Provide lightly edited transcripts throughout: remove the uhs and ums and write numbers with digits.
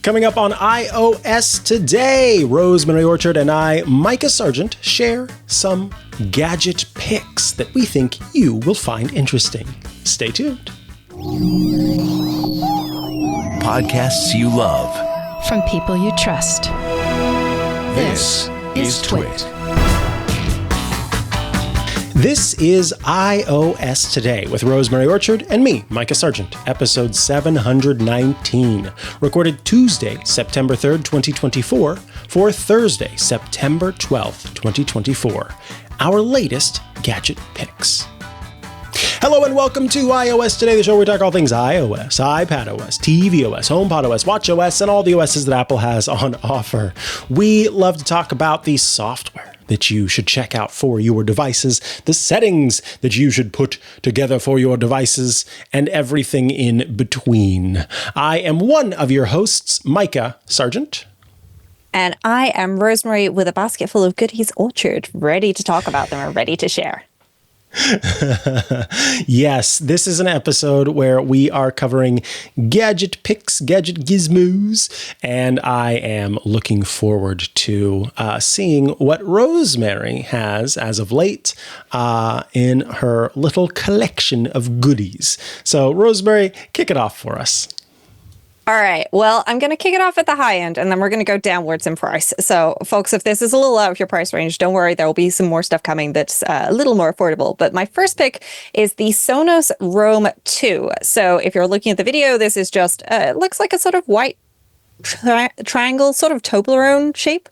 Coming up on iOS today, Rosemary Orchard and I, Micah Sargent, share some gadget picks that we think you will find interesting. Stay tuned. Podcasts you love. From people you trust. This is Twit. This is iOS Today with Rosemary Orchard and me, Micah Sargent, episode 719, recorded Tuesday, September 3rd, 2024, for Thursday, September 12th, 2024, our latest gadget picks. Hello and welcome to iOS Today, the show where we talk all things iOS, iPadOS, tvOS, HomePodOS, watchOS, and all the OSs that Apple has on offer. We love to talk about the software that you should check out for your devices, the settings that you should put together for your devices, and everything in between. I am one of your hosts, Micah Sargent. And I am Rosemary with a basket full of goodies orchard, ready to talk about them and ready to share. Yes, this is an episode where we are covering gadget picks, gadget gizmos, and I am looking forward to seeing what Rosemary has as of late in her little collection of goodies. So, Rosemary, kick it off for us. All right. Well, I'm going to kick it off at the high end, and then we're going to go downwards in price. So, folks, if this is a little out of your price range, don't worry. There will be some more stuff coming that's a little more affordable. But my first pick is the Sonos Roam 2. So, if you're looking at the video, this is just, it looks like a sort of white triangle, sort of Toblerone shape.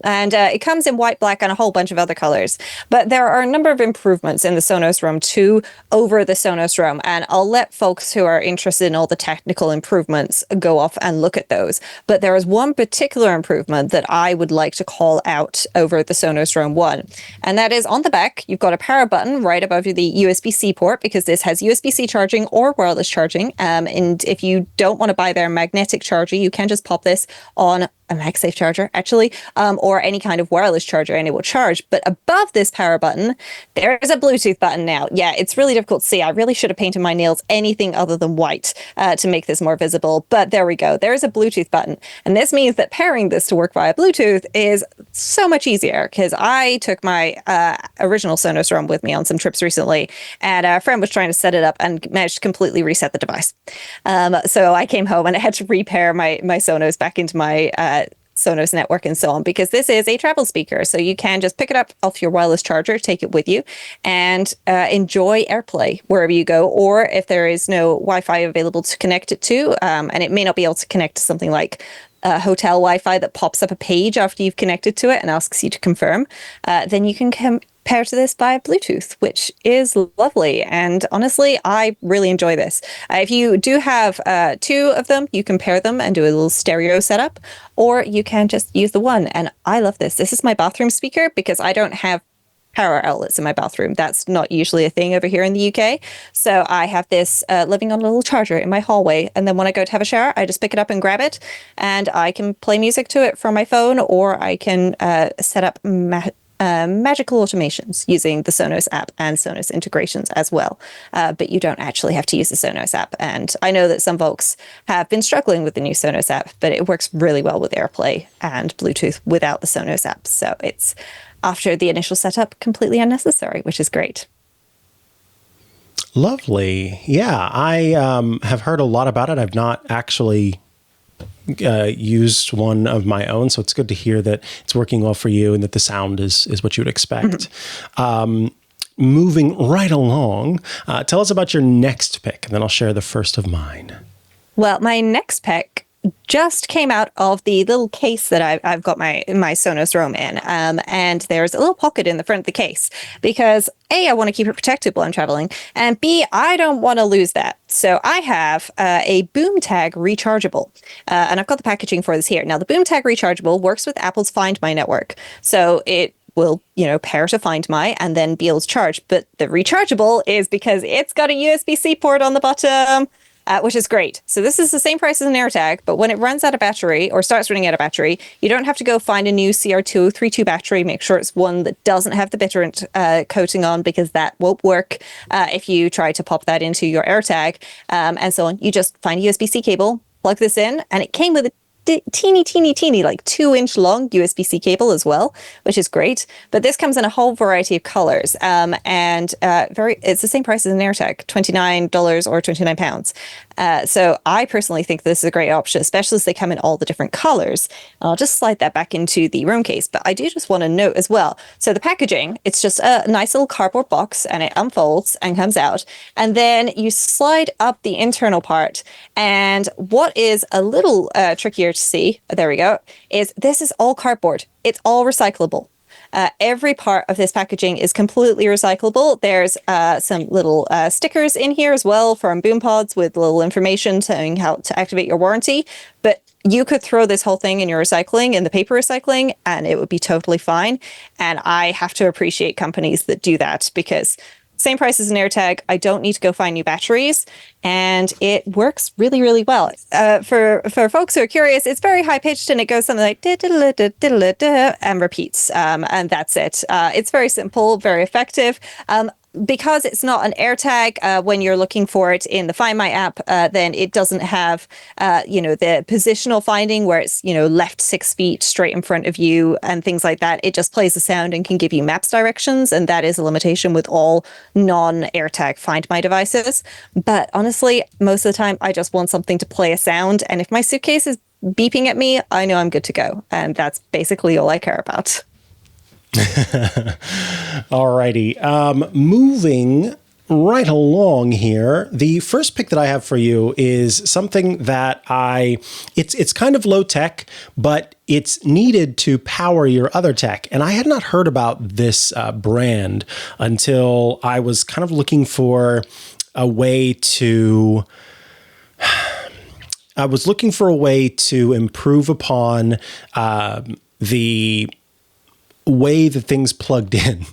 And it comes in white, black, and a whole bunch of other colors. But there are a number of improvements in the Sonos Roam 2 over the Sonos Roam. And I'll let folks who are interested in all the technical improvements go off and look at those. But there is one particular improvement that I would like to call out over the Sonos Roam 1. And that is on the back, you've got a power button right above the USB-C port, because this has USB-C charging or wireless charging. And if you don't want to buy their magnetic charger, you can just pop this on a MagSafe charger, actually, or any kind of wireless charger, and it will charge. But above this power button, there is a Bluetooth button now. Yeah, it's really difficult to see. I really should have painted my nails anything other than white to make this more visible. But there we go. There is a Bluetooth button. And this means that pairing this to work via Bluetooth is so much easier, because I took my original Sonos Roam with me on some trips recently, and a friend was trying to set it up and managed to completely reset the device. So I came home and I had to repair my Sonos back into my Sonos network and so on, because this is a travel speaker. So you can just pick it up off your wireless charger, take it with you, and enjoy AirPlay wherever you go. Or if there is no Wi-Fi available to connect it to, and it may not be able to connect to something like hotel Wi-Fi that pops up a page after you've connected to it and asks you to confirm, then you can pair to this via Bluetooth, which is lovely. And honestly, I really enjoy this. If you do have two of them, you can pair them and do a little stereo setup, or you can just use the one. And I love this. This is my bathroom speaker, because I don't have power outlets in my bathroom. That's not usually a thing over here in the UK. So I have this living on a little charger in my hallway. And then when I go to have a shower, I just pick it up and grab it, and I can play music to it from my phone, or I can set up magical automations using the Sonos app and Sonos integrations as well. But you don't actually have to use the Sonos app. And I know that some folks have been struggling with the new Sonos app, but it works really well with AirPlay and Bluetooth without the Sonos app. So it's, after the initial setup, completely unnecessary, which is great. Lovely. Yeah, I have heard a lot about it. I've not actually used one of my own, so it's good to hear that it's working well for you and that the sound is what you would expect. Mm-hmm. Moving right along, tell us about your next pick, and then I'll share the first of mine. Well, my next pick just came out of the little case that I've got my Sonos Roam in. And there's a little pocket in the front of the case because A, I want to keep it protected while I'm traveling, and B, I don't want to lose that. So I have a BoomTag rechargeable, and I've got the packaging for this here. Now, the BoomTag rechargeable works with Apple's Find My network. So it will, pair to Find My and then be able to charge. But the rechargeable is because it's got a USB-C port on the bottom, which is great. So this is the same price as an AirTag, but when it runs out of battery or starts running out of battery, you don't have to go find a new CR232 battery. Make sure it's one that doesn't have the bitterant coating on, because that won't work if you try to pop that into your AirTag and so on. You just find a USB-C cable, plug this in, and it came with a teeny, like 2-inch long USB-C cable as well, which is great. But this comes in a whole variety of colors, and it's the same price as an AirTag, $29 or £29. So I personally think this is a great option, especially as they come in all the different colors. I'll just slide that back into the Roam case, but I do just want to note as well. So the packaging, it's just a nice little cardboard box, and it unfolds and comes out. And then you slide up the internal part. And what is a little trickier to see, there we go, is this is all cardboard. It's all recyclable. Every part of this packaging is completely recyclable. There's some little stickers in here as well from BoomPods with little information telling how to activate your warranty. But you could throw this whole thing in your recycling, in the paper recycling, and it would be totally fine. And I have to appreciate companies that do that, because same price as an AirTag, I don't need to go find new batteries, and it works really, really well. For folks who are curious, it's very high pitched, and it goes something like and repeats, and that's it. It's very simple, very effective. Because it's not an AirTag, when you're looking for it in the Find My app, then it doesn't have, the positional finding where it's, left 6 feet straight in front of you and things like that. It just plays the sound and can give you maps directions. And that is a limitation with all non-AirTag Find My devices. But honestly, most of the time, I just want something to play a sound. And if my suitcase is beeping at me, I know I'm good to go. And that's basically all I care about. Alrighty. Moving right along here, the first pick that I have for you is something that it's kind of low tech, but it's needed to power your other tech. And I had not heard about this brand until I was kind of looking for a way to improve upon the way that things plugged in.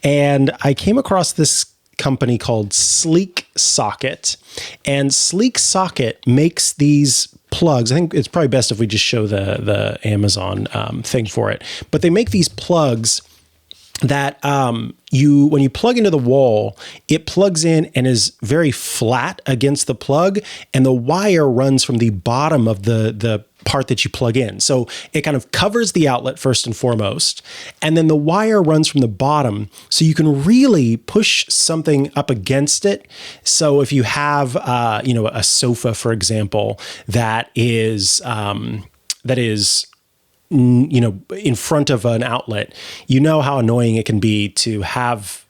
And I came across this company called Sleek Socket, and Sleek Socket makes these plugs. I think it's probably best if we just show the Amazon thing for it, but they make these plugs that when you plug into the wall, it plugs in and is very flat against the plug, and the wire runs from the bottom of the part that you plug in. So it kind of covers the outlet first and foremost, and then the wire runs from the bottom, so you can really push something up against it. So if you have a sofa, for example, that is in front of an outlet, how annoying it can be to have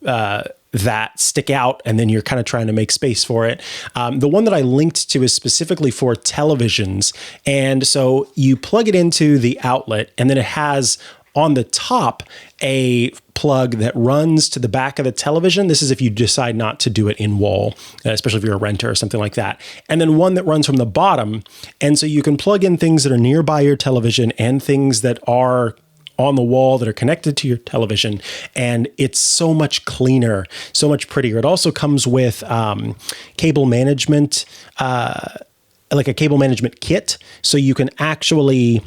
that stick out, and then you're kind of trying to make space for it. The one that I linked to is specifically for televisions. And so you plug it into the outlet, and then it has on the top a plug that runs to the back of the television. This is if you decide not to do it in wall, especially if you're a renter or something like that. And then one that runs from the bottom. And so you can plug in things that are nearby your television and things that are on the wall that are connected to your television. And it's so much cleaner, so much prettier. It also comes with cable management, like a cable management kit. So you can actually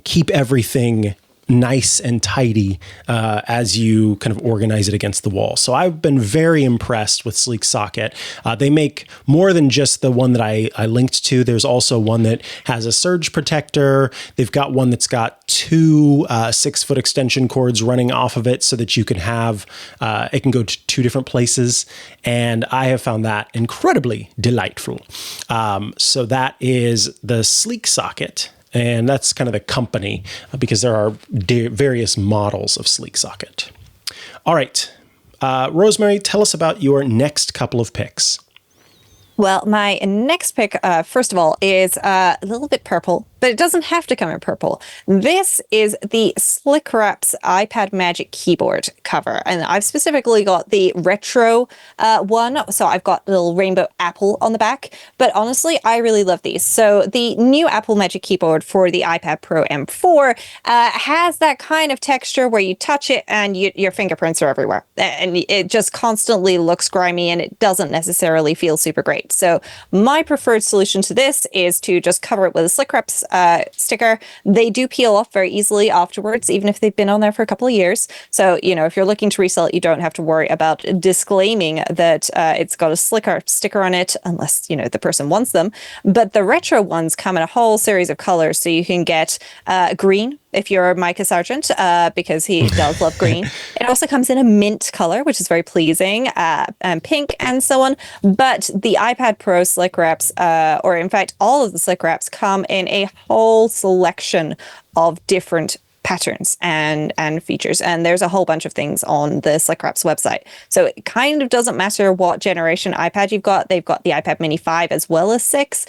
keep everything nice and tidy as you kind of organize it against the wall. So I've been very impressed with Sleek Socket. They make more than just the one that I linked to. There's also one that has a surge protector. They've got one that's got 2 6-foot extension cords running off of it so that you can have, it can go to 2 different places. And I have found that incredibly delightful. So that is the Sleek Socket. And that's kind of the company, because there are various models of Sleek Socket. All right. Rosemary, tell us about your next couple of picks. Well, my next pick, first of all, is a little bit purple, but it doesn't have to come in purple. This is the Slick Wrap's iPad Magic keyboard cover, and I've specifically got the retro one, so I've got a little rainbow apple on the back, but honestly, I really love these. So the new Apple Magic Keyboard for the iPad Pro M4 has that kind of texture where you touch it and your fingerprints are everywhere, and it just constantly looks grimy, and it doesn't necessarily feel super great. So my preferred solution to this is to just cover it with a Slick Wrap's sticker. They do peel off very easily afterwards, even if they've been on there for a couple of years. So, if you're looking to resell it, you don't have to worry about disclaiming that it's got a sticker on it, unless, the person wants them. But the retro ones come in a whole series of colors. So you can get green if you're Micah Sargent, because he does love green. It also comes in a mint color, which is very pleasing, and pink and so on. But the iPad Pro slick wraps, or in fact, all of the slick wraps come in a whole selection of different patterns and features. And there's a whole bunch of things on the Slick Wraps website. So it kind of doesn't matter what generation iPad you've got. They've got the iPad Mini 5 as well as 6.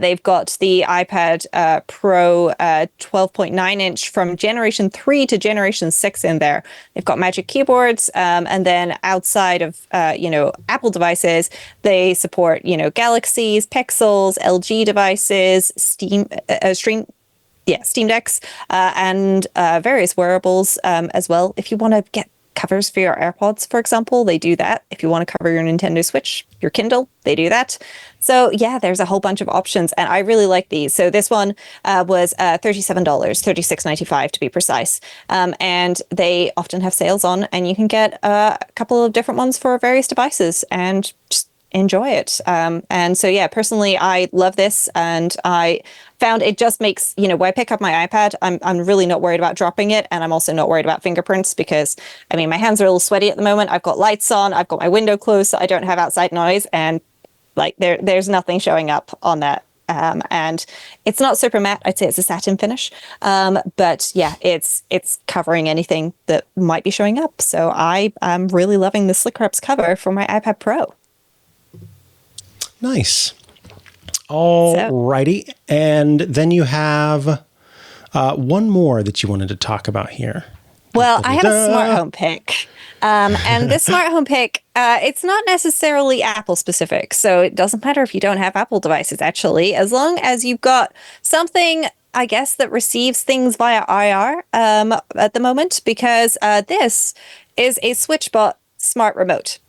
They've got the iPad Pro 12.9 inch from generation 3 to generation 6 in there. They've got Magic Keyboards. And then outside of, Apple devices, they support, Galaxies, Pixels, LG devices, Steam Decks, and various wearables as well. If you want to get covers for your AirPods, for example, they do that. If you want to cover your Nintendo Switch, your Kindle, they do that. So yeah, there's a whole bunch of options, and I really like these. So this one was $37, $36.95 to be precise. And they often have sales on, and you can get a couple of different ones for various devices and just enjoy it. And so, yeah, personally, I love this, and I found it just makes, when I pick up my iPad, I'm really not worried about dropping it. And I'm also not worried about fingerprints because, my hands are a little sweaty at the moment. I've got lights on, I've got my window closed, so I don't have outside noise. And there's nothing showing up on that. And it's not super matte. I'd say it's a satin finish. But yeah, it's covering anything that might be showing up. So I'm really loving the Slick Wraps cover for my iPad Pro. Nice. All righty. And then you have one more that you wanted to talk about here. Well, I have a smart home pick. And this smart home pick, it's not necessarily Apple specific. So it doesn't matter if you don't have Apple devices, actually, as long as you've got something, I guess, that receives things via IR at the moment, because this is a SwitchBot smart remote.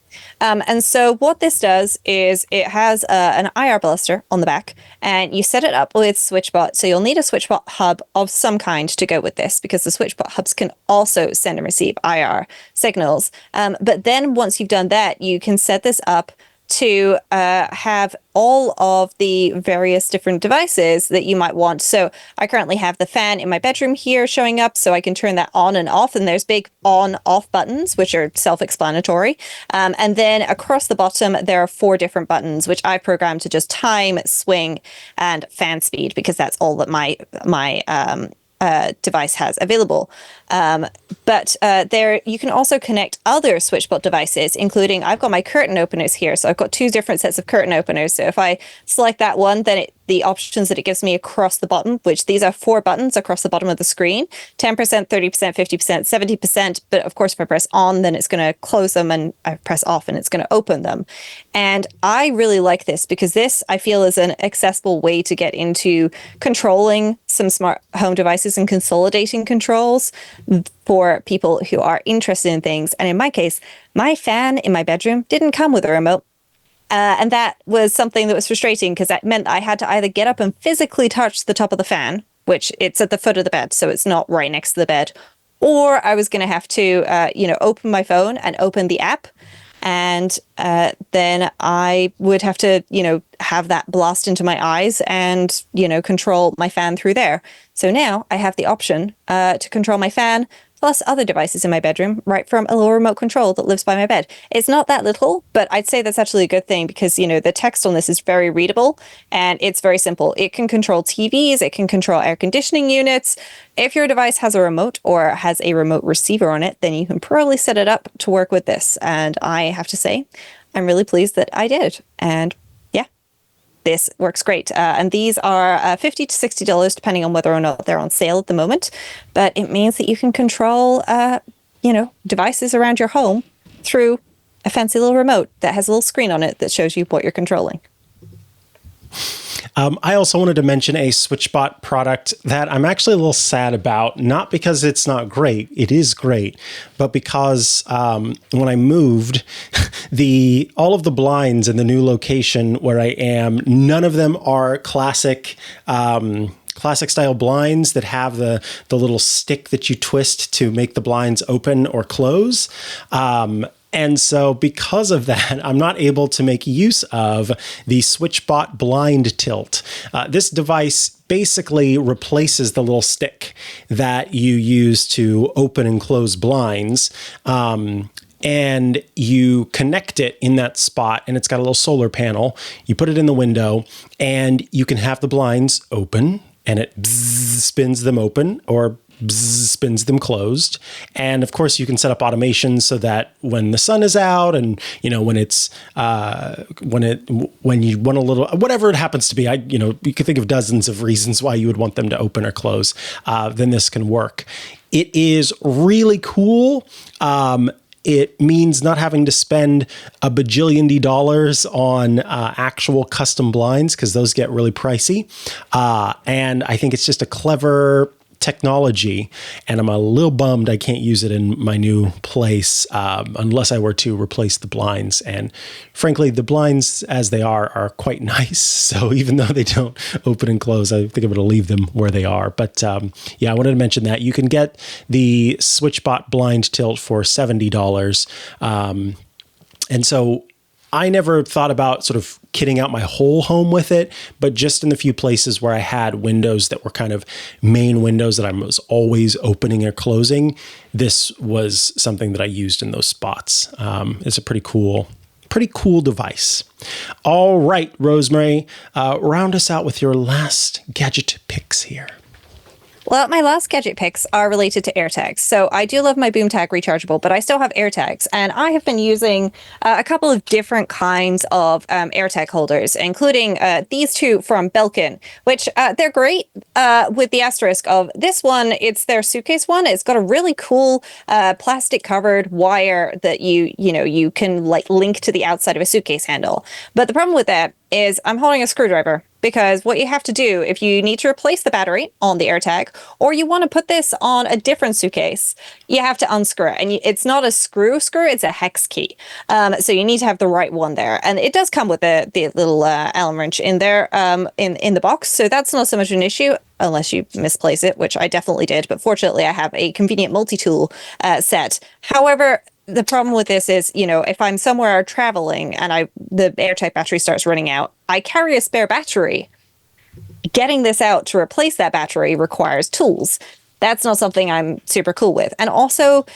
And so what this does is it has an IR blaster on the back, and you set it up with SwitchBot. So you'll need a SwitchBot hub of some kind to go with this, because the SwitchBot hubs can also send and receive IR signals. But then once you've done that, you can set this up to have all of the various different devices that you might want. So I currently have the fan in my bedroom here showing up, so I can turn that on and off, and there's big on-off buttons, which are self-explanatory. And then across the bottom, there are 4 different buttons, which I've programmed to just time, swing, and fan speed, because that's all that my device has available. But there you can also connect other SwitchBot devices, including, I've got my curtain openers here. So I've got 2 different sets of curtain openers. So if I select that one, then the options that it gives me across the bottom, which these are 4 buttons across the bottom of the screen, 10%, 30%, 50%, 70%. But of course, if I press on, then it's going to close them, and I press off and it's going to open them. And I really like this, because this, I feel, is an accessible way to get into controlling some smart home devices and consolidating controls for people who are interested in things. And in my case, my fan in my bedroom didn't come with a remote. And that was something that was frustrating, because that meant I had to either get up and physically touch the top of the fan, which it's at the foot of the bed, so it's not right next to the bed, or I was going to have to, open my phone and open the app. And then I would have to, have that blast into my eyes and, control my fan through there. So now I have the option to control my fan plus other devices in my bedroom right from a little remote control that lives by my bed. It's not that little, but I'd say that's actually a good thing, because, the text on this is very readable and it's very simple. It can control TVs, it can control air conditioning units. If your device has a remote or has a remote receiver on it, then you can probably set it up to work with this. And I have to say, I'm really pleased that I did. And this works great. And these are $50 to $60, depending on whether or not they're on sale at the moment. But it means that you can control, devices around your home through a fancy little remote that has a little screen on it that shows you what you're controlling. I also wanted to mention a SwitchBot product that I'm actually a little sad about, not because it's not great, it is great, but because when I moved, all of the blinds in the new location where I am, none of them are classic classic style blinds that have the little stick that you twist to make the blinds open or close. And so because of that, I'm not able to make use of the SwitchBot blind tilt. This device basically replaces the little stick that you use to open and close blinds. And you connect it in that spot, and it's got a little solar panel. You put it in the window, and you can have the blinds open, and it spins them open, or spins them closed. And of course you can set up automation so that when the sun is out, and when it's when you want a little, whatever it happens to be, you can think of dozens of reasons why you would want them to open or close, then this can work. It is really cool. It means not having to spend a bajillion dollars on actual custom blinds, because those get really pricey. And I think it's just a clever technology, and I'm a little bummed I can't use it in my new place unless I were to replace the blinds. And frankly, the blinds as they are quite nice. So even though they don't open and close, I think I'm going to leave them where they are. But yeah, I wanted to mention that you can get the SwitchBot blind tilt for $70. And so I never thought about sort of kitting out my whole home with it, but just in the few places where I had windows that were kind of main windows that I was always opening or closing, this was something that I used in those spots. It's a pretty cool device. All right, Rosemary, round us out with your last gadget picks here. Well, my last gadget picks are related to AirTags. So I do love my BoomTag rechargeable, but I still have AirTags. And I have been using a couple of different kinds of AirTag holders, including these two from Belkin, which they're great with the asterisk of this one. It's their suitcase one. It's got a really cool plastic covered wire that you can like link to the outside of a suitcase handle. But the problem with that is I'm holding a screwdriver, because what you have to do if you need to replace the battery on the AirTag, or you want to put this on a different suitcase, you have to unscrew it. And it's not a screw, it's a hex key. So you need to have the right one there. And it does come with the little Allen wrench in there in the box. So that's not so much an issue, unless you misplace it, which I definitely did. But fortunately, I have a convenient multi-tool set. However, the problem with this is, if I'm somewhere traveling and the AirTag battery starts running out, I carry a spare battery. Getting this out to replace that battery requires tools. That's not something I'm super cool with. And also,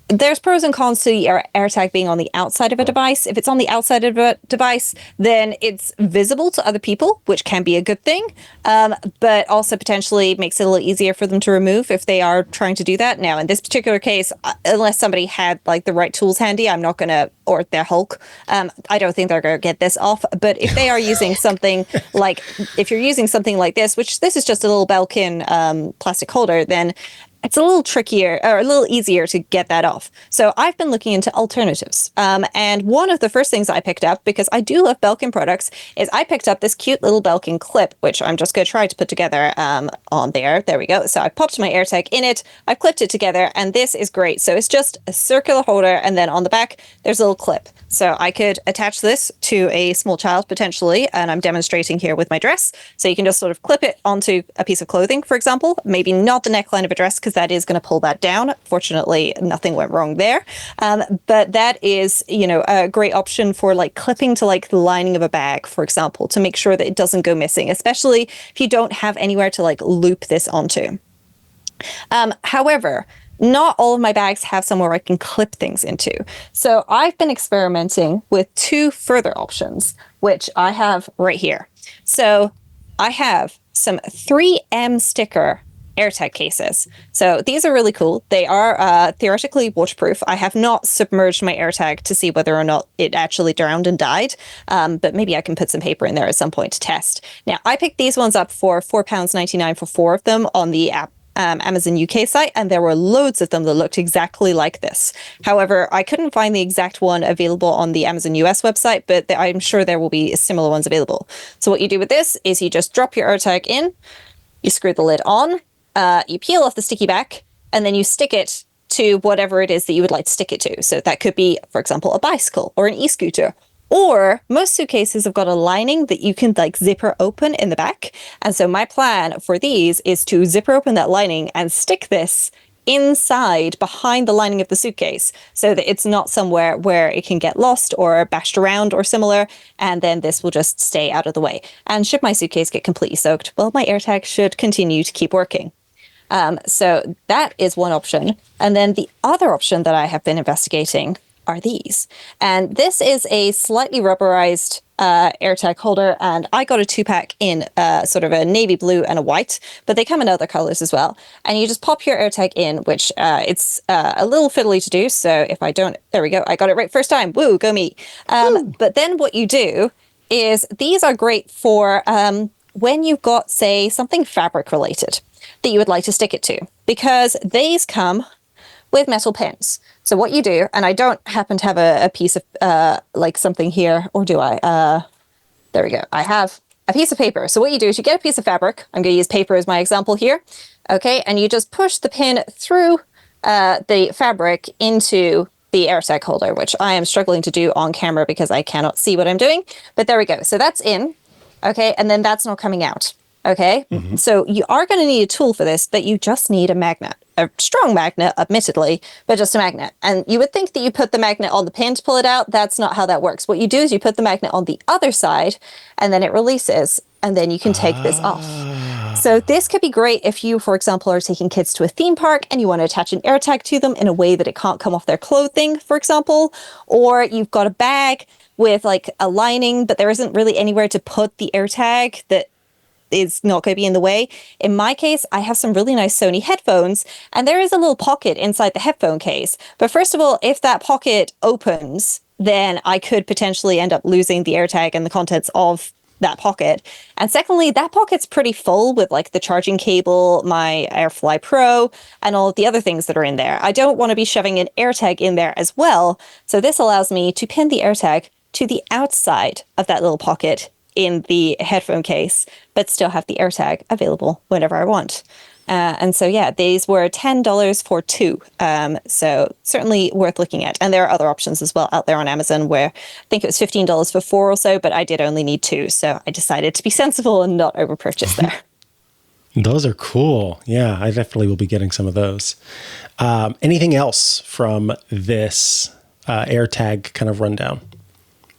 there's pros and cons to the AirTag being on the outside of a device. If it's on the outside of a device, then it's visible to other people, which can be a good thing, but also potentially makes it a little easier for them to remove if they are trying to do that. Now, in this particular case, unless somebody had like the right tools handy, I'm not going to, or their Hulk, I don't think they're going to get this off. But if they are using something like, if you're using something like this, which this is just a little Belkin plastic holder, then it's a little trickier or a little easier to get that off. So I've been looking into alternatives. And one of the first things I picked up, because I do love Belkin products, is I picked up this cute little Belkin clip, which I'm just going to try to put together on there. There we go. So I popped my AirTag in it. I clipped it together, and this is great. So it's just a circular holder, and then on the back, there's a little clip. So I could attach this to a small child potentially, and I'm demonstrating here with my dress. So you can just sort of clip it onto a piece of clothing, for example, maybe not the neckline of a dress, because that is going to pull that down. Fortunately, nothing went wrong there. But that is, a great option for like clipping to like the lining of a bag, for example, to make sure that it doesn't go missing, especially if you don't have anywhere to like loop this onto. However, not all of my bags have somewhere I can clip things into. So I've been experimenting with two further options, which I have right here. So I have some 3M sticker AirTag cases. So these are really cool. They are theoretically waterproof. I have not submerged my AirTag to see whether or not it actually drowned and died, but maybe I can put some paper in there at some point to test. Now, I picked these ones up for £4.99 for 4 of them on the app. Amazon UK site, and there were loads of them that looked exactly like this. However, I couldn't find the exact one available on the Amazon US website, but I'm sure there will be similar ones available. So what you do with this is you just drop your AirTag in, you screw the lid on, you peel off the sticky back, and then you stick it to whatever it is that you would like to stick it to. So that could be, for example, a bicycle or an e-scooter Or most suitcases have got a lining that you can like zipper open in the back. And so my plan for these is to zipper open that lining and stick this inside behind the lining of the suitcase so that it's not somewhere where it can get lost or bashed around or similar. And then this will just stay out of the way. And should my suitcase get completely soaked, well, my AirTag should continue to keep working. So that is one option. And then the other option that I have been investigating are these. And this is a slightly rubberized AirTag holder, and I got a 2-pack in sort of a navy blue and a white, but they come in other colors as well. And you just pop your AirTag in, which it's a little fiddly to do. So if I don't, there we go, I got it right first time. Woo, go me. But then what you do is these are great for when you've got, say, something fabric related that you would like to stick it to, because these come with metal pins. So what you do, and I don't happen to have a piece of like something here, or do I? There we go. I have a piece of paper. So what you do is you get a piece of fabric. I'm going to use paper as my example here. Okay. And you just push the pin through the fabric into the AirTag holder, which I am struggling to do on camera because I cannot see what I'm doing. But there we go. So that's in. Okay. And then that's not coming out. Okay. Mm-hmm. So you are going to need a tool for this, but you just need a magnet. A strong magnet, admittedly, but just a magnet. And you would think that you put the magnet on the pin to pull it out. That's not how that works. What you do is you put the magnet on the other side and then it releases and then you can take this off. So this could be great if you, for example, are taking kids to a theme park and you want to attach an AirTag to them in a way that it can't come off their clothing, for example, or you've got a bag with like a lining, but there isn't really anywhere to put the AirTag that is not going to be in the way. In my case, I have some really nice Sony headphones, and there is a little pocket inside the headphone case. But first of all, if that pocket opens, then I could potentially end up losing the AirTag and the contents of that pocket. And secondly, that pocket's pretty full with like the charging cable, my AirFly Pro, and all of the other things that are in there. I don't want to be shoving an AirTag in there as well. So this allows me to pin the AirTag to the outside of that little pocket in the headphone case, but still have the AirTag available whenever I want. And so, yeah, these were $10 for 2. So certainly worth looking at. And there are other options as well out there on Amazon where I think it was $15 for 4 or so, but I did only need 2. So I decided to be sensible and not overpurchase there. Those are cool. Yeah, I definitely will be getting some of those. Anything else from this AirTag kind of rundown?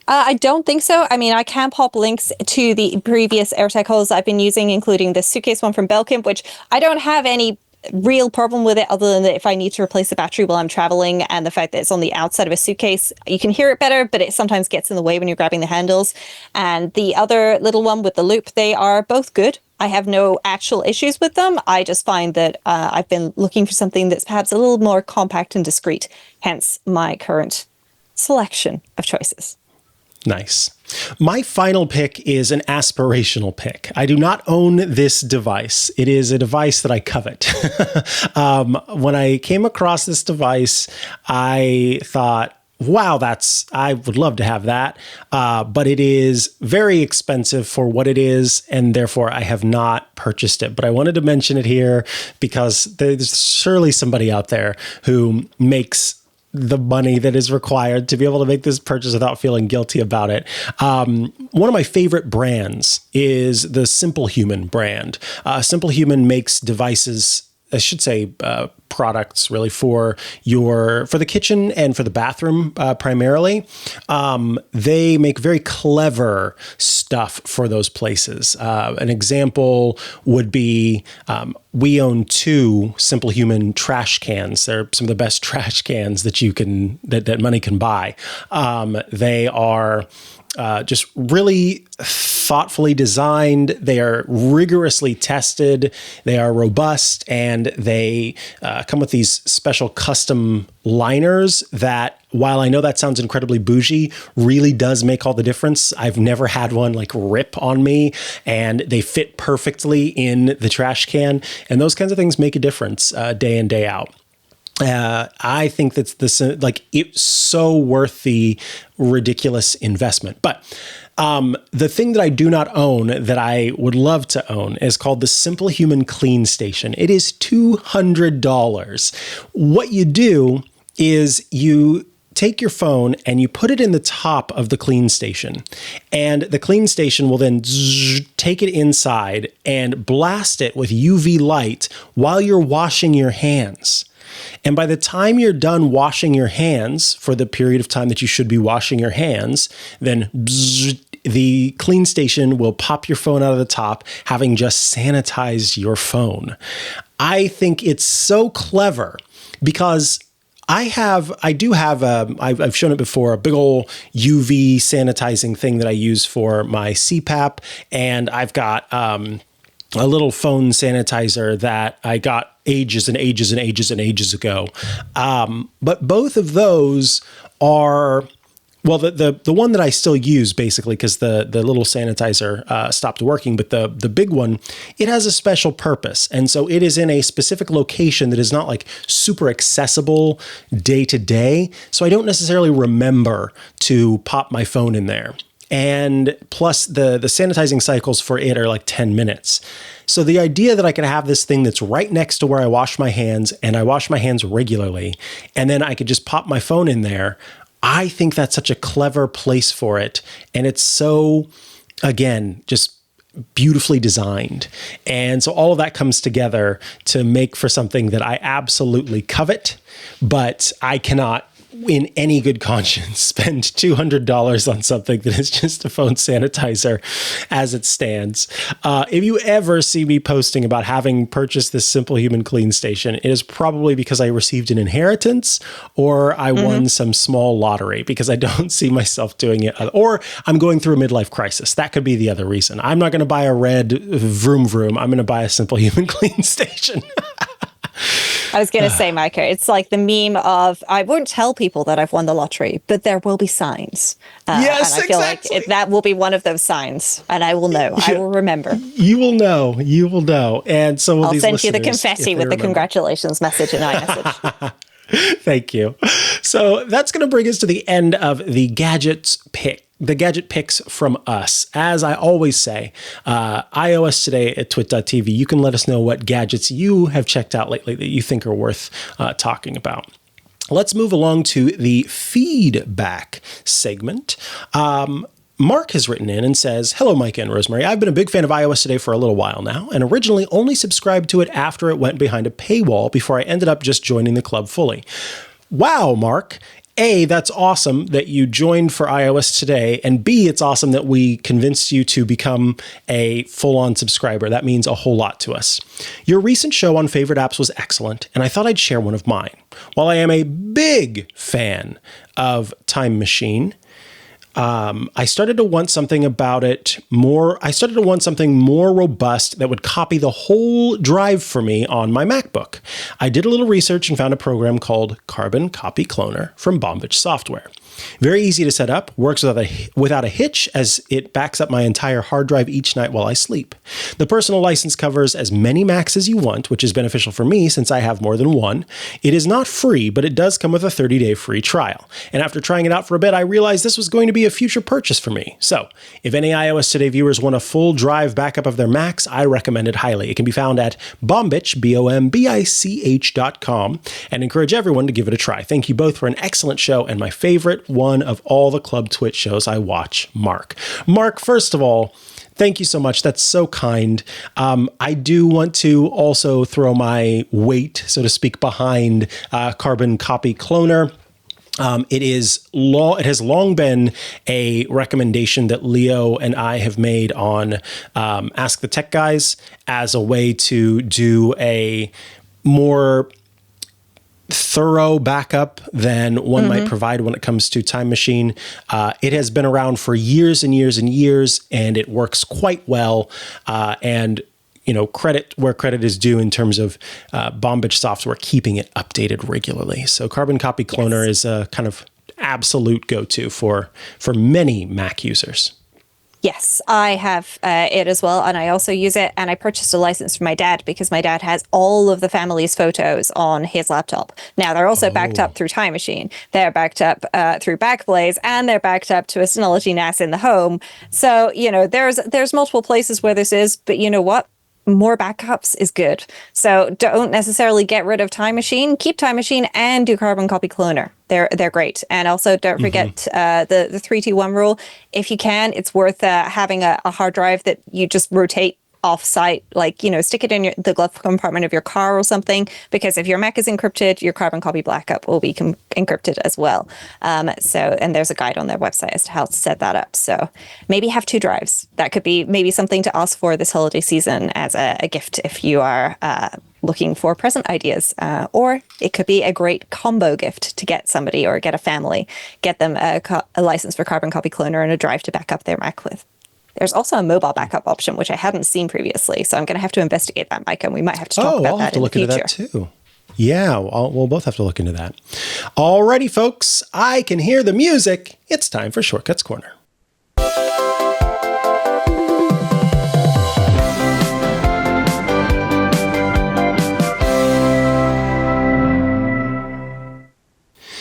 I don't think so. I mean, I can pop links to the previous AirTag holders I've been using, including the suitcase one from Belkin, which I don't have any real problem with it other than that if I need to replace the battery while I'm traveling and the fact that it's on the outside of a suitcase, you can hear it better, but it sometimes gets in the way when you're grabbing the handles. And the other little one with the loop, they are both good. I have no actual issues with them. I just find that I've been looking for something that's perhaps a little more compact and discreet, hence my current selection of choices. Nice. My final pick is an aspirational pick. I do not own this device. It is a device that I covet. When I came across this device, I thought, wow, I would love to have that. But it is very expensive for what it is, and therefore I have not purchased it. But I wanted to mention it here because there's surely somebody out there who makes the money that is required to be able to make this purchase without feeling guilty about it. One of my favorite brands is the Simple Human brand. Simple Human makes devices, I should say, products really for the kitchen and for the bathroom primarily. They make very clever stuff for those places. An example would be we own 2 Simple Human trash cans. They're some of the best trash cans that that money can buy. They are just really thoughtfully designed. They are rigorously tested. They are robust, and they come with these special custom liners that, while I know that sounds incredibly bougie, really does make all the difference. I've never had one like rip on me, and they fit perfectly in the trash can. And those kinds of things make a difference day in, day out. I think that's it's so worth the ridiculous investment. But the thing that I do not own that I would love to own is called the Simple Human Clean Station. It is $200. What you do is you take your phone and you put it in the top of the clean station, and the clean station will then take it inside and blast it with UV light while you're washing your hands. And by the time you're done washing your hands for the period of time that you should be washing your hands, then the clean station will pop your phone out of the top, having just sanitized your phone. I think it's so clever because I've shown it before, a big old UV sanitizing thing that I use for my CPAP. And I've got a little phone sanitizer that I got ages and ages and ages and ages ago. But both of those are, well, the one that I still use basically because the little sanitizer stopped working, but the big one, it has a special purpose. And so it is in a specific location that is not like super accessible day to day. So I don't necessarily remember to pop my phone in there. And plus the sanitizing cycles for it are like 10 minutes. So the idea that I could have this thing that's right next to where I wash my hands, and I wash my hands regularly, and then I could just pop my phone in there, I think that's such a clever place for it. And it's so, again, just beautifully designed. And so all of that comes together to make for something that I absolutely covet, but I cannot in any good conscience spend $200 on something that is just a phone sanitizer as it stands. If you ever see me posting about having purchased this Simple Human Clean Station, it is probably because I received an inheritance or I won some small lottery, because I don't see myself doing it. Or I'm going through a midlife crisis. That could be the other reason. I'm not going to buy a red vroom vroom. I'm going to buy a Simple Human Clean Station. I was going to say, Micah, it's like the meme of, I won't tell people that I've won the lottery, but there will be signs. Yes, and I feel exactly. like that will be one of those signs, and I will know. I will remember. You will know. You will know. And so will I'll these send you the listeners, confetti if they with the remember. congratulations message and iMessage. Thank you. So that's going to bring us to the end of the Gadget picks from us. As I always say, iOS Today at twit.tv, you can let us know what gadgets you have checked out lately that you think are worth talking about. Let's move along to the feedback segment. Mark has written in and says, "Hello, Micah and Rosemary. I've been a big fan of iOS Today for a little while now, and originally only subscribed to it after it went behind a paywall before I ended up just joining the club fully." Wow, Mark. A, that's awesome that you joined for iOS Today, and B, it's awesome that we convinced you to become a full-on subscriber. That means a whole lot to us. Your recent show on favorite apps was excellent, and I thought I'd share one of mine. While I am a big fan of Time Machine, I started to want something more robust that would copy the whole drive for me on my MacBook. I did a little research and found a program called Carbon Copy Cloner from Bombage Software. Very easy to set up, works without a hitch as it backs up my entire hard drive each night while I sleep. The personal license covers as many Macs as you want, which is beneficial for me since I have more than one. It is not free, but it does come with a 30-day free trial. And after trying it out for a bit, I realized this was going to be a future purchase for me. So if any iOS Today viewers want a full drive backup of their Macs, I recommend it highly. It can be found at bombich, BOMBICH.com, and encourage everyone to give it a try. Thank you both for an excellent show and my favorite one of all the Club Twitch shows I watch, Mark. Mark, first of all, thank you so much. That's so kind. I do want to also throw my weight, so to speak, behind Carbon Copy Cloner. It has long been a recommendation that Leo and I have made on Ask the Tech Guys as a way to do a more thorough backup than one might provide when it comes to Time Machine. It has been around for years and years and years, and it works quite well. And credit where credit is due in terms of Bombage Software keeping it updated regularly. So Carbon Copy Cloner is a kind of absolute go-to for many Mac users. Yes, I have it as well, and I also use it, and I purchased a license for my dad because my dad has all of the family's photos on his laptop. Now, they're also backed up through Time Machine. They're backed up through Backblaze, and they're backed up to a Synology NAS in the home. So, there's multiple places where this is, but you know what? more backups is good. So don't necessarily get rid of Time Machine. Keep Time Machine and do Carbon Copy Cloner. They're great. And also don't forget the 3-2-1 rule. If you can, it's worth having a hard drive that you just rotate off-site, like, stick it in the glove compartment of your car or something, because if your Mac is encrypted, your carbon copy backup will be encrypted as well. And there's a guide on their website as to how to set that up. So maybe have 2 drives. That could be maybe something to ask for this holiday season as a gift if you are looking for present ideas. Or it could be a great combo gift to get somebody or get a family, get them a license for Carbon Copy Cloner and a drive to back up their Mac with. There's also a mobile backup option, which I hadn't seen previously. So I'm going to have to investigate that, Micah, and we might have to talk about that in the future. I'll have to look into that too. Yeah, we'll both have to look into that. Alrighty, folks, I can hear the music. It's time for Shortcuts Corner.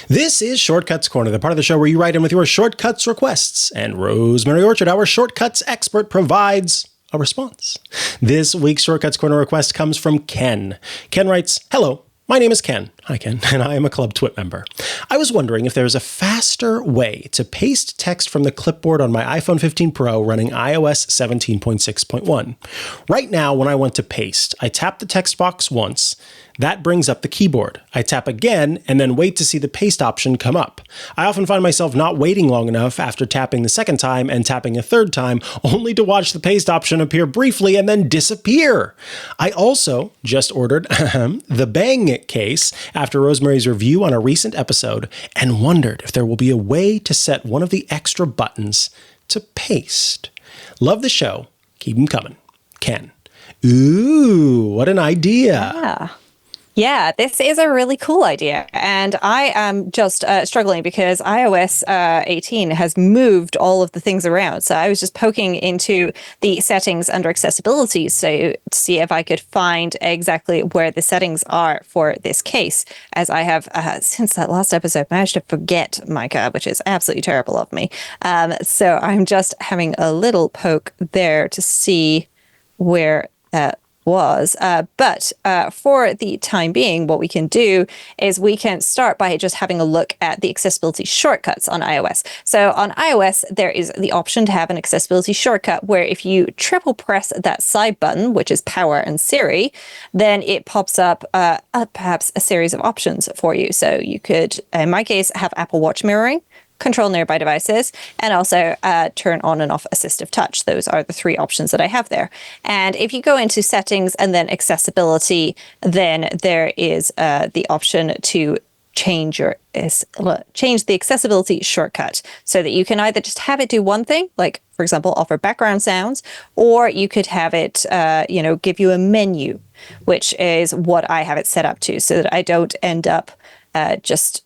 This is Shortcuts Corner, the part of the show where you write in with your shortcuts requests, and Rosemary Orchard, our shortcuts expert, provides a response. This week's Shortcuts Corner request comes from Ken. Ken writes, "Hello, my name is Ken." Hi, Ken, and I am a Club Twit member. I was wondering if there is a faster way to paste text from the clipboard on my iPhone 15 Pro running iOS 17.6.1. Right now, when I want to paste, I tap the text box once. That brings up the keyboard. I tap again and then wait to see the paste option come up. I often find myself not waiting long enough after tapping the second time and tapping a third time, only to watch the paste option appear briefly and then disappear. I also just ordered the Bang It case after Rosemary's review on a recent episode and wondered if there will be a way to set one of the extra buttons to paste. Love the show. Keep them coming. Ken. Ooh, what an idea. Yeah, this is a really cool idea. And I am just struggling because iOS 18 has moved all of the things around. So I was just poking into the settings under accessibility to see if I could find exactly where the settings are for this case, as I have, since that last episode, managed to forget Micah, which is absolutely terrible of me. So I'm just having a little poke there to see where that was. But for the time being, what we can do is we can start by just having a look at the accessibility shortcuts on iOS. So on iOS, there is the option to have an accessibility shortcut where if you triple press that side button, which is Power and Siri, then it pops up perhaps a series of options for you. So you could, in my case, have Apple Watch mirroring, control nearby devices, and also turn on and off assistive touch. Those are the 3 options that I have there. And if you go into settings and then accessibility, then there is the option to change the accessibility shortcut so that you can either just have it do one thing, like, for example, offer background sounds, or you could have it, give you a menu, which is what I have it set up to, so that I don't end up just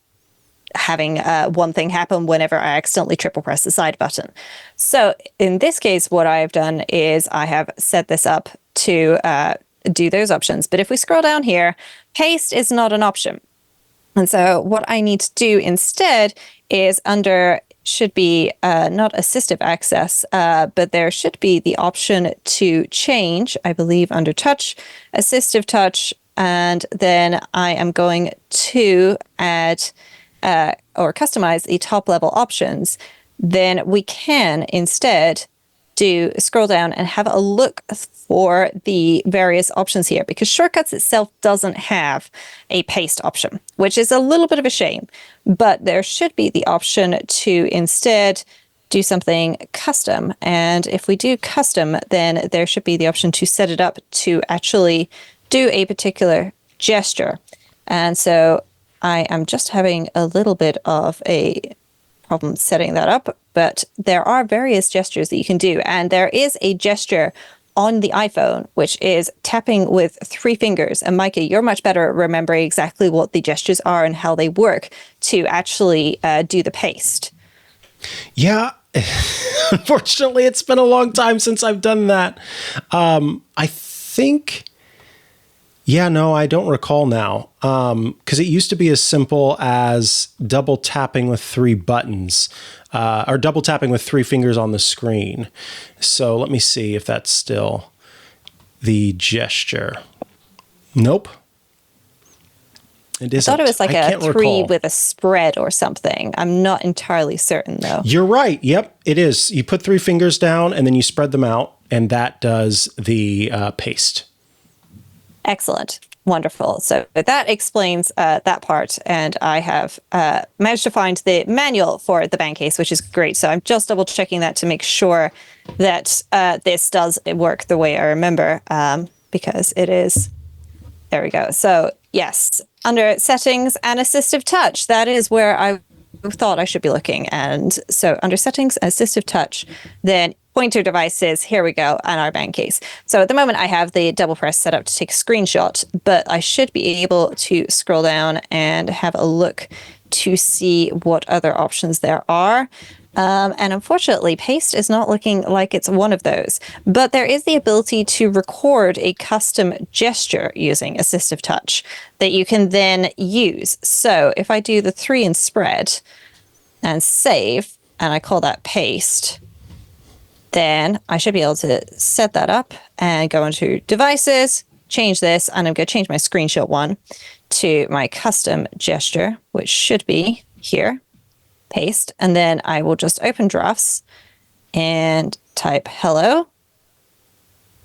having one thing happen whenever I accidentally triple press the side button. So in this case, what I have done is I have set this up to do those options. But if we scroll down here, paste is not an option. And so what I need to do instead is should be not assistive access, but there should be the option to change, I believe, under touch, assistive touch, and then I am going to add or customize the top level options. Then we can instead scroll down and have a look for the various options here, because Shortcuts itself doesn't have a paste option, which is a little bit of a shame, but there should be the option to instead do something custom. And if we do custom, then there should be the option to set it up to actually do a particular gesture. And so I am just having a little bit of a problem setting that up, but there are various gestures that you can do. And there is a gesture on the iPhone, which is tapping with 3 fingers. And Micah, you're much better at remembering exactly what the gestures are and how they work to actually do the paste. Yeah. Unfortunately, it's been a long time since I've done that. I think... Yeah, no, I don't recall now, because it used to be as simple as double tapping with 3 buttons, or double tapping with 3 fingers on the screen. So let me see if that's still... the gesture. Nope. It isn't. I thought it was like a 3 recall. with a spread or something. I'm not entirely certain, though. You're right. Yep, it is. You put 3 fingers down and then you spread them out, and that does the paste. Excellent. Wonderful. So that explains that part. And I have managed to find the manual for the band case, which is great. So I'm just double checking that to make sure that this does work the way I remember, because it is. There we go. So yes, under settings and assistive touch, that is where I thought I should be looking. And so under settings and assistive touch, then pointer devices, here we go, and our band case. So at the moment I have the double press set up to take a screenshot, but I should be able to scroll down and have a look to see what other options there are. And unfortunately, paste is not looking like it's one of those. But there is the ability to record a custom gesture using assistive touch that you can then use. So if I do the 3 and spread and save, and I call that paste, then I should be able to set that up and go into devices, change this, and I'm going to change my screenshot one to my custom gesture, which should be here. Paste, and then I will just open drafts and type hello,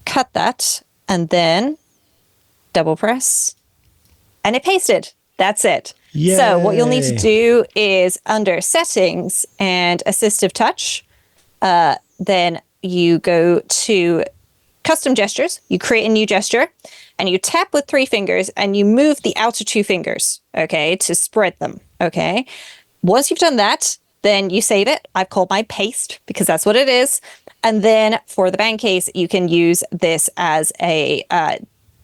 cut that, and then double press, and it pasted. That's it. Yay. So what you'll need to do is under settings and assistive touch, then you go to custom gestures, you create a new gesture, and you tap with 3 fingers and you move the outer 2 fingers, okay, to spread them, okay? Once you've done that, then you save it. I've called my paste because that's what it is. And then for the band case, you can use this as a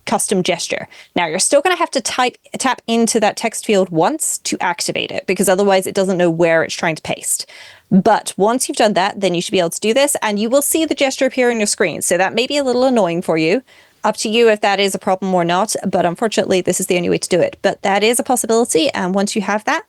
custom gesture. Now, you're still going to have to tap into that text field once to activate it, because otherwise it doesn't know where it's trying to paste. But once you've done that, then you should be able to do this, and you will see the gesture appear on your screen. So that may be a little annoying for you. Up to you if that is a problem or not, but unfortunately, this is the only way to do it. But that is a possibility, and once you have that,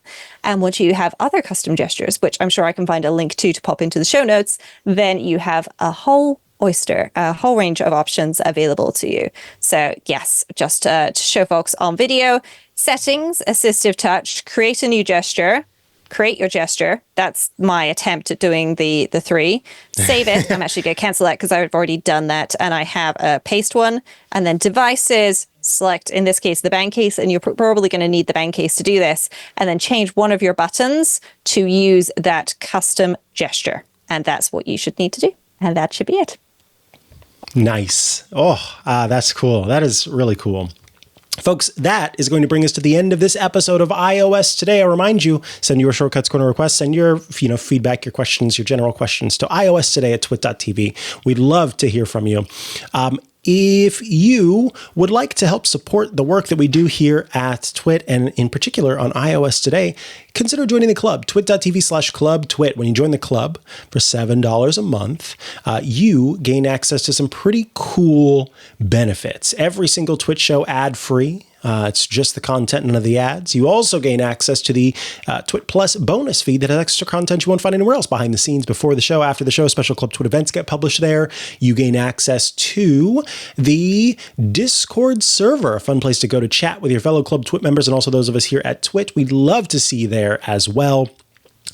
and once you have other custom gestures, which I'm sure I can find a link to pop into the show notes, then you have a whole range of options available to you. So yes, just to show folks on video, settings, assistive touch, create a new gesture, create your gesture. That's my attempt at doing the 3. Save it. I'm actually going to cancel that because I've already done that. And I have a paste one. And then devices, select, in this case, the band case. And you're probably going to need the band case to do this. And then change one of your buttons to use that custom gesture. And that's what you should need to do. And that should be it. Nice. Oh, that's cool. That is really cool. Folks, that is going to bring us to the end of this episode of iOS Today. I remind you, send your Shortcuts Corner requests, send your feedback, your questions, your general questions to iOStoday@twit.tv. We'd love to hear from you. If you would like to help support the work that we do here at Twit, and in particular on iOS Today, consider joining the club, twit.tv/clubtwit. When you join the club for $7 a month, you gain access to some pretty cool benefits. Every single Twit show ad-free. It's just the content, none of the ads. You also gain access to the Twit Plus bonus feed that has extra content you won't find anywhere else. Behind the scenes, before the show, after the show, special Club Twit events get published there. You gain access to the Discord server, a fun place to go to chat with your fellow Club Twit members and also those of us here at Twit. We'd love to see you there as well.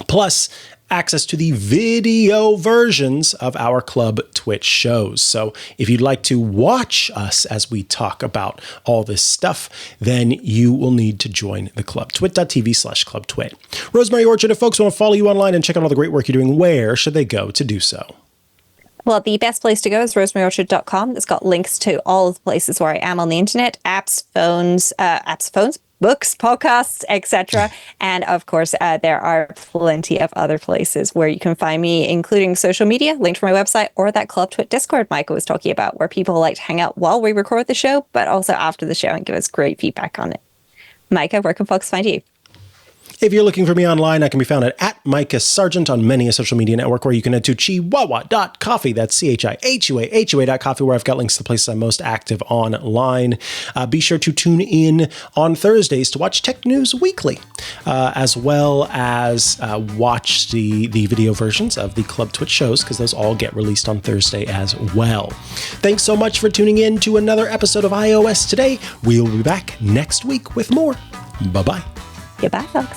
Plus, access to the video versions of our Club Twitch shows. So if you'd like to watch us as we talk about all this stuff, then you will need to join the club. twit.tv/clubtwit. Rosemary Orchard, if folks want to follow you online and check out all the great work you're doing, where should they go to do so? Well, the best place to go is rosemaryorchard.com. It's got links to all of the places where I am on the internet, apps, phones, books, podcasts, etc. And of course, there are plenty of other places where you can find me, including social media, linked to my website, or that Club Twit Discord Micah was talking about, where people like to hang out while we record the show, but also after the show and give us great feedback on it. Micah, where can folks find you? If you're looking for me online, I can be found at Micah Sargent on many a social media network, where you can head to chihuahua.coffee. That's CHIHUA.coffee, where I've got links to the places I'm most active online. Be sure to tune in on Thursdays to watch Tech News Weekly, as well as watch the video versions of the Club Twitch shows, because those all get released on Thursday as well. Thanks so much for tuning in to another episode of iOS Today. We'll be back next week with more. Bye-bye. Goodbye, folks.